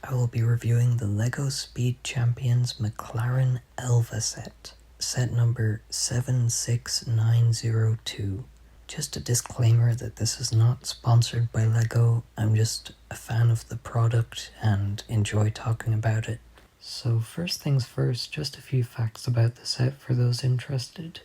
I will be reviewing the LEGO Speed Champions McLaren Elva set number 76902. Just a disclaimer that this is not sponsored by LEGO, I'm just a fan of the product and enjoy talking about it. So first things first, just a few facts about the set for those interested.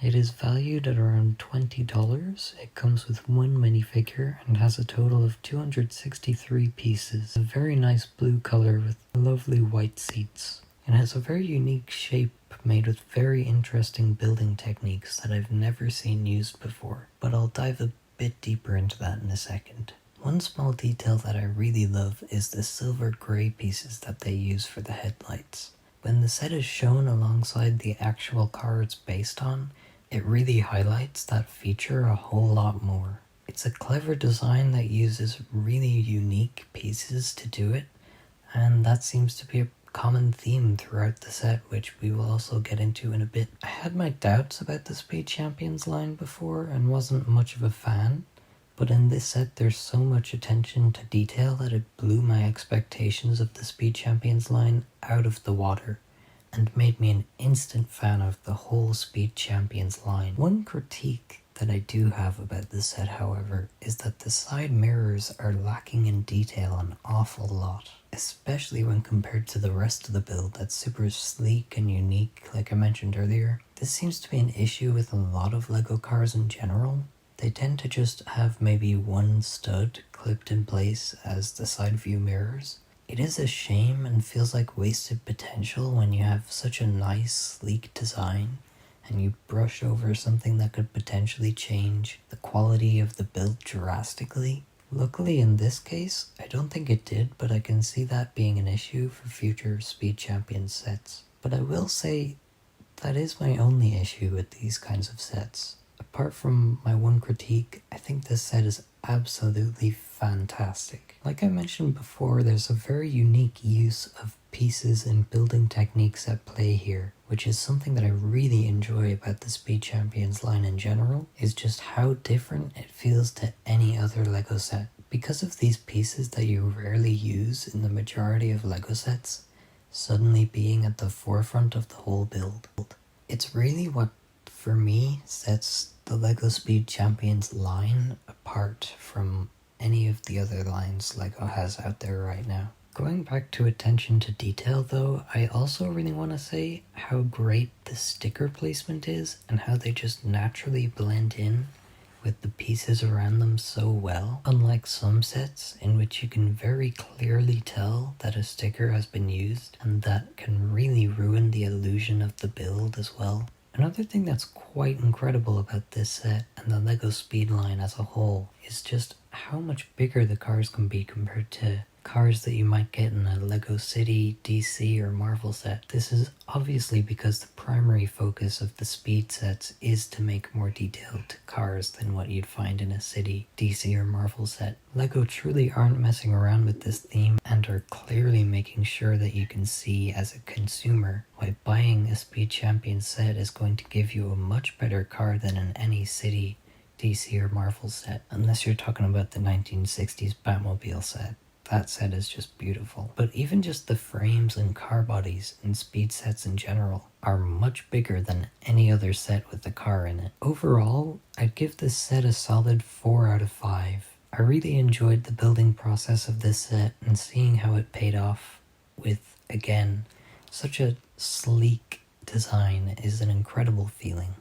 It is valued at around $20. It comes with one minifigure and has a total of 263 pieces. A very nice blue color with lovely white seats. It has a very unique shape made with very interesting building techniques that I've never seen used before, but I'll dive a bit deeper into that in a second. One small detail that I really love is the silver grey pieces that they use for the headlights. When the set is shown alongside the actual car it's based on, it really highlights that feature a whole lot more. It's a clever design that uses really unique pieces to do it, and that seems to be a common theme throughout the set, which we will also get into in a bit. I had my doubts about the Speed Champions line before and wasn't much of a fan, but in this set there's so much attention to detail that it blew my expectations of the Speed Champions line out of the water, and made me an instant fan of the whole Speed Champions line. One critique that I do have about this set, however, is that the side mirrors are lacking in detail an awful lot, especially when compared to the rest of the build that's super sleek and unique, like I mentioned earlier. This seems to be an issue with a lot of LEGO cars in general. They tend to just have maybe one stud clipped in place as the side view mirrors. It is a shame and feels like wasted potential when you have such a nice, sleek design and you brush over something that could potentially change the quality of the build drastically. Luckily in this case, I don't think it did, but I can see that being an issue for future Speed Champions sets. But I will say that is my only issue with these kinds of sets. Apart from my one critique, I think this set is absolutely fantastic. Like I mentioned before, there's a very unique use of pieces and building techniques at play here, which is something that I really enjoy about the Speed Champions line in general, is just how different it feels to any other LEGO set. Because of these pieces that you rarely use in the majority of LEGO sets, suddenly being at the forefront of the whole build. It's really what, for me, sets the LEGO Speed Champions line apart from any of the other lines LEGO has out there right now. Going back to attention to detail though, I also really want to say how great the sticker placement is and how they just naturally blend in with the pieces around them so well. Unlike some sets in which you can very clearly tell that a sticker has been used, and that can really ruin the illusion of the build as well. Another thing that's quite incredible about this set and the LEGO Speed line as a whole is just how much bigger the cars can be compared to cars that you might get in a LEGO City, DC or Marvel set. This is obviously because the primary focus of the Speed sets is to make more detailed cars than what you'd find in a City, DC or Marvel set. LEGO truly aren't messing around with this theme and are clearly making sure that you can see as a consumer why buying a Speed Champions set is going to give you a much better car than in any City, DC or Marvel set, unless you're talking about the 1960s Batmobile set. That set is just beautiful. But even just the frames and car bodies in Speed sets in general are much bigger than any other set with a car in it. Overall, I'd give this set a solid 4 out of 5. I really enjoyed the building process of this set and seeing how it paid off with, again, such a sleek design is an incredible feeling.